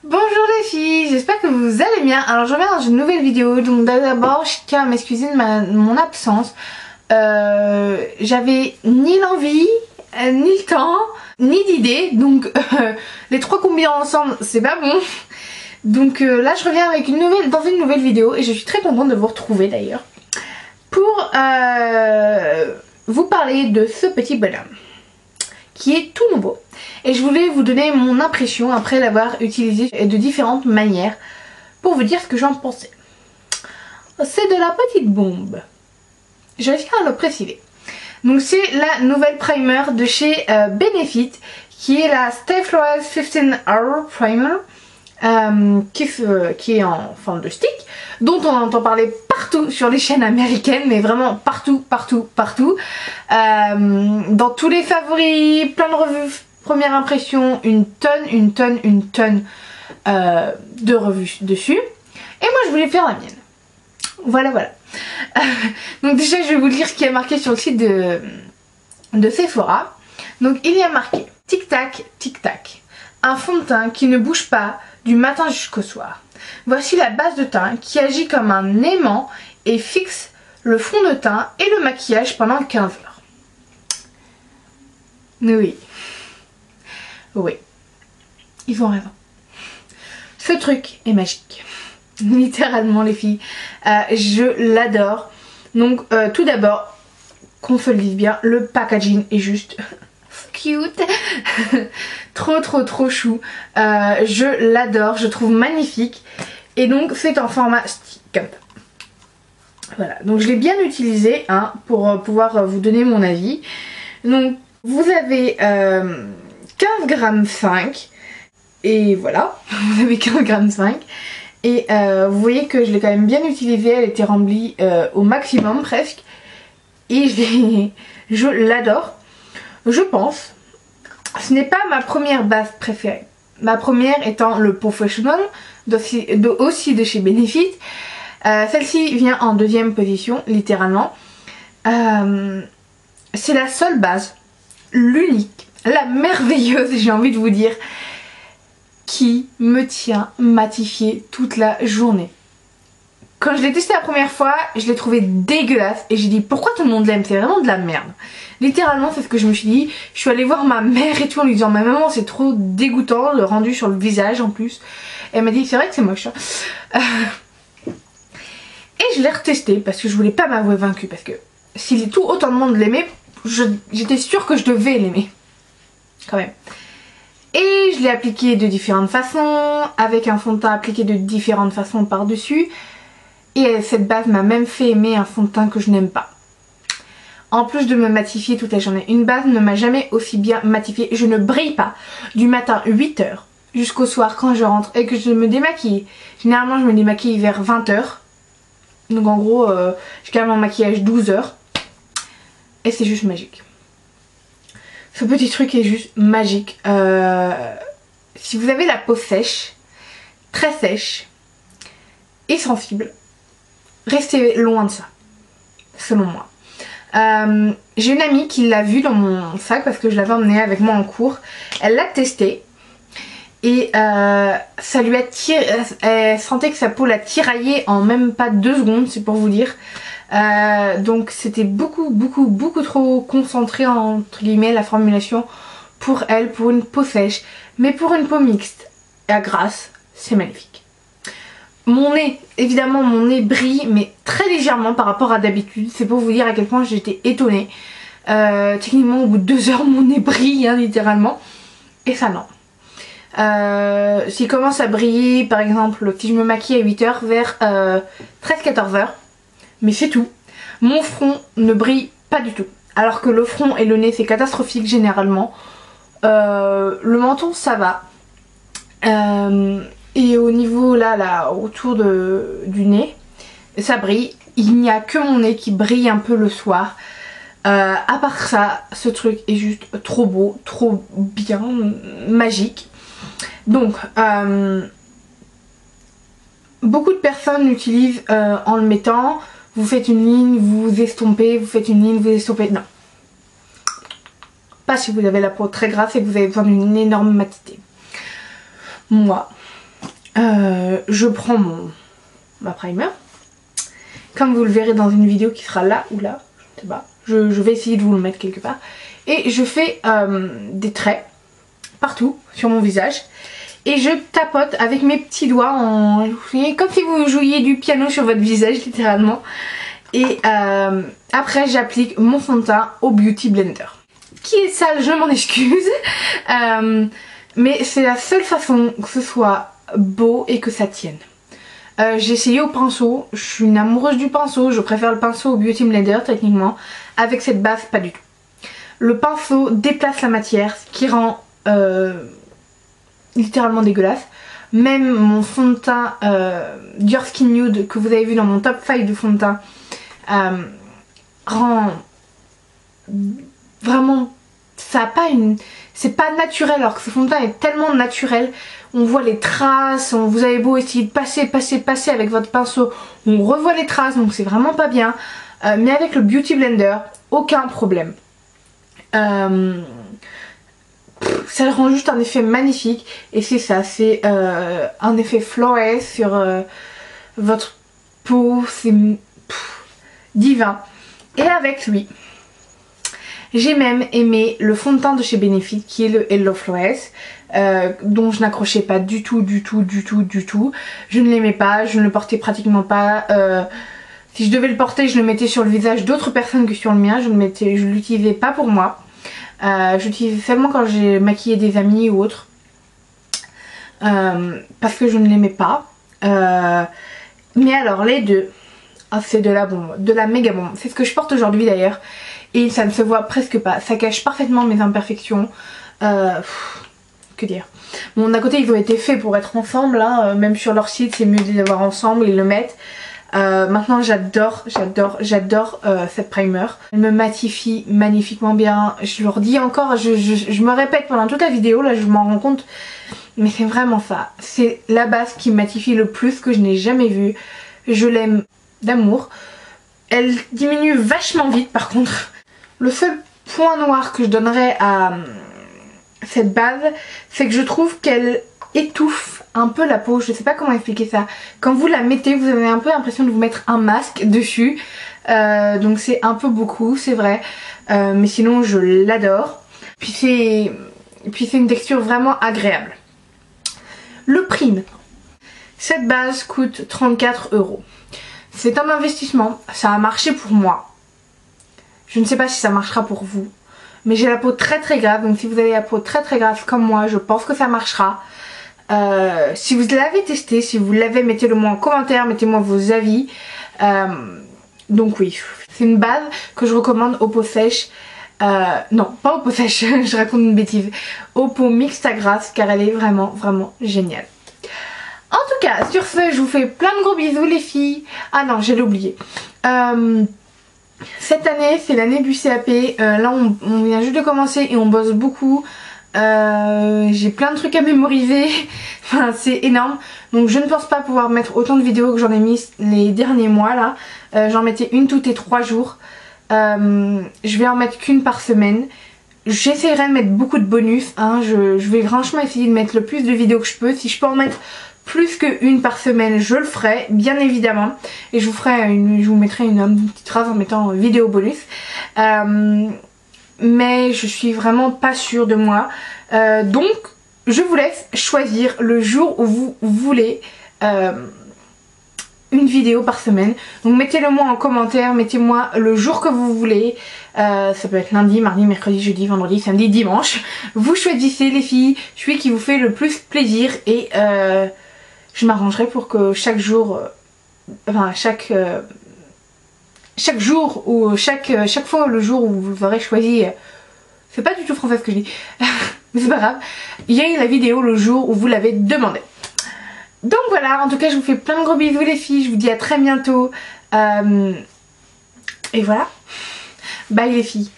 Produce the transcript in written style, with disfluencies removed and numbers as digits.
Bonjour les filles, j'espère que vous allez bien. Alors je reviens dans une nouvelle vidéo. Donc d'abord je tiens à m'excuser de mon absence. J'avais ni l'envie, ni le temps, ni d'idée. Donc les trois combinés ensemble c'est pas bon. Donc là je reviens avec dans une nouvelle vidéo. Et je suis très contente de vous retrouver d'ailleurs. Pour vous parler de ce petit bonhomme qui est tout nouveau. Et je voulais vous donner mon impression après l'avoir utilisé de différentes manières pour vous dire ce que j'en pensais. C'est de la petite bombe. Je tiens à le préciser. Donc c'est la nouvelle primer de chez Benefit qui est la Stay Flawless 15 Hour Primer qui est en forme de stick, dont on entend parler partout sur les chaînes américaines, mais vraiment partout. Dans tous les favoris, plein de revues, première impression, une tonne de revues dessus. Et moi je voulais faire la mienne. Voilà. Donc déjà je vais vous lire ce qui est marqué sur le site de Sephora. Donc il y a marqué tic tac, un fond de teint qui ne bouge pas du matin jusqu'au soir. Voici la base de teint qui agit comme un aimant et fixe le fond de teint et le maquillage pendant 15 heures. Oui, ils ont raison. Ce truc est magique. Littéralement les filles, je l'adore. Donc tout d'abord, qu'on se le dise bien, le packaging est juste cute. trop chou. Je l'adore, je trouve magnifique. Et donc c'est en format stick comme ça. Voilà, donc je l'ai bien utilisé pour pouvoir vous donner mon avis. Donc vous avez 15,5 g et voilà, vous avez 15,5 g. Et vous voyez que je l'ai quand même bien utilisée, elle était remplie au maximum presque. Et je l'adore. Je pense, ce n'est pas ma première base préférée. Ma première étant le Professional, aussi de chez Benefit. Celle-ci vient en deuxième position, littéralement. C'est la seule base, l'unique, la merveilleuse, j'ai envie de vous dire, qui me tient matifiée toute la journée. Quand je l'ai testé la première fois, je l'ai trouvé dégueulasse et j'ai dit pourquoi tout le monde l'aime, c'est vraiment de la merde. Littéralement c'est ce que je me suis dit. Je suis allée voir ma mère et tout en lui disant ma maman c'est trop dégoûtant le rendu sur le visage en plus. Et elle m'a dit c'est vrai que c'est moche. Et je l'ai retesté parce que je voulais pas m'avouer vaincue, parce que si tout autant de monde l'aimait, j'étais sûre que je devais l'aimer quand même. Et je l'ai appliqué de différentes façons, avec un fond de teint appliqué de différentes façons par dessus. Et cette base m'a même fait aimer un fond de teint que je n'aime pas. En plus de me matifier toute la journée, une base ne m'a jamais aussi bien matifiée. Je ne brille pas du matin 8 h jusqu'au soir quand je rentre et que je me démaquille. Généralement je me démaquille vers 20 h. Donc en gros je garde mon maquillage 12 h. Et c'est juste magique. Ce petit truc est juste magique. Si vous avez la peau sèche, très sèche et sensible, restez loin de ça, selon moi. J'ai une amie qui l'a vu dans mon sac parce que je l'avais emmené avec moi en cours. Elle l'a testé et ça lui a tiré, elle sentait que sa peau l'a tiraillée en même pas 2 secondes, c'est pour vous dire. Donc c'était beaucoup trop concentré entre guillemets la formulation pour elle, pour une peau sèche. Mais pour une peau mixte et à grasse, c'est magnifique. Mon nez, évidemment mon nez brille mais très légèrement par rapport à d'habitude. C'est pour vous dire à quel point j'étais étonnée. Techniquement au bout de 2 heures mon nez brille littéralement. Et ça non. S'il commence à briller par exemple si je me maquille à 8 h vers 13-14 h. Mais c'est tout. Mon front ne brille pas du tout. Alors que le front et le nez c'est catastrophique généralement. Le menton ça va. Et au niveau là autour du nez, ça brille. Il n'y a que mon nez qui brille un peu le soir. À part ça, ce truc est juste trop beau, trop bien, magique. Donc, beaucoup de personnes l'utilisent en le mettant. Vous faites une ligne, vous estompez, vous faites une ligne, vous estompez. Non. Pas si vous avez la peau très grasse et que vous avez besoin d'une énorme matité. Moi, je prends ma primer. Comme vous le verrez dans une vidéo qui sera là ou là, je sais pas. Je vais essayer de vous le mettre quelque part. Et je fais des traits partout sur mon visage. Et je tapote avec mes petits doigts comme si vous jouiez du piano sur votre visage littéralement. Et après j'applique mon fond de teint au Beauty Blender. Qui est sale, je m'en excuse. Mais c'est la seule façon que ce soit beau et que ça tienne. J'ai essayé au pinceau, je suis une amoureuse du pinceau, je préfère le pinceau au Beauty Blender techniquement. Avec cette base, pas du tout. Le pinceau déplace la matière, ce qui rend littéralement dégueulasse. Même mon fond de teint Dior Skin Nude que vous avez vu dans mon top 5 de fond de teint rend vraiment, ça a pas une, c'est pas naturel, alors que ce fond de teint est tellement naturel. On voit les traces, vous avez beau essayer de passer avec votre pinceau, on revoit les traces, donc c'est vraiment pas bien. Mais avec le Beauty Blender, aucun problème. Ça rend juste un effet magnifique. Et c'est ça, c'est un effet floret sur votre peau, c'est divin. Et avec lui, j'ai même aimé le fond de teint de chez Benefit qui est le Hello Flawless, dont je n'accrochais pas du tout. Je ne l'aimais pas, je ne le portais pratiquement pas. Si je devais le porter, je le mettais sur le visage d'autres personnes que sur le mien. Je l'utilisais pas pour moi. Je l'utilisais seulement quand j'ai maquillé des amis ou autres. Parce que je ne l'aimais pas. Mais alors les deux, c'est de la bombe, de la méga bombe. C'est ce que je porte aujourd'hui d'ailleurs. Et ça ne se voit presque pas. Ça cache parfaitement mes imperfections. Que dire. Bon, d'un côté ils ont été faits pour être ensemble. Hein. Même sur leur site c'est mieux de les avoir ensemble. Ils le mettent. Maintenant j'adore cette primer. Elle me matifie magnifiquement bien. Je leur dis encore, je me répète pendant toute la vidéo, là je m'en rends compte. Mais c'est vraiment ça. C'est la base qui matifie le plus que je n'ai jamais vue. Je l'aime d'amour. Elle diminue vachement vite par contre. Le seul point noir que je donnerais à cette base, c'est que je trouve qu'elle étouffe un peu la peau, je sais pas comment expliquer ça. Quand vous la mettez, vous avez un peu l'impression de vous mettre un masque dessus. Donc c'est un peu beaucoup, c'est vrai. Mais sinon je l'adore. Puis c'est une texture vraiment agréable. Le prix maintenant. Cette base coûte 34 €. C'est un investissement, ça a marché pour moi. Je ne sais pas si ça marchera pour vous. Mais j'ai la peau très grave, donc si vous avez la peau très grave comme moi, je pense que ça marchera. Si vous l'avez testé, si vous l'avez, mettez-le moi en commentaire, mettez-moi vos avis. Donc oui, c'est une base que je recommande aux peaux sèches. Non, pas aux peaux sèches, je raconte une bêtise. Aux peaux mixtes à grasse, car elle est vraiment géniale. En tout cas, sur ce, je vous fais plein de gros bisous les filles. Ah non, j'ai oublié. Cette année, c'est l'année du CAP. Là, on vient juste de commencer et on bosse beaucoup. J'ai plein de trucs à mémoriser. Enfin, c'est énorme. Donc je ne pense pas pouvoir mettre autant de vidéos que j'en ai mis les derniers mois là. J'en mettais une toutes les 3 jours. Je vais en mettre qu'une par semaine. J'essaierai de mettre beaucoup de bonus. Hein. Je vais franchement essayer de mettre le plus de vidéos que je peux. Si je peux en mettre plus qu'une par semaine, je le ferai, bien évidemment. Et je vous mettrai une petite phrase en mettant vidéo bonus. Mais je suis vraiment pas sûre de moi. Donc je vous laisse choisir le jour où vous voulez une vidéo par semaine. Donc mettez-le moi en commentaire, mettez-moi le jour que vous voulez. Ça peut être lundi, mardi, mercredi, jeudi, vendredi, samedi, dimanche. Vous choisissez les filles, celui qui vous fait le plus plaisir. Et je m'arrangerai pour que chaque jour, chaque jour ou chaque fois le jour où vous aurez choisi, c'est pas du tout français ce que je dis, mais c'est pas grave, il y a eu la vidéo le jour où vous l'avez demandé. Donc voilà, en tout cas je vous fais plein de gros bisous les filles, je vous dis à très bientôt, et voilà, bye les filles.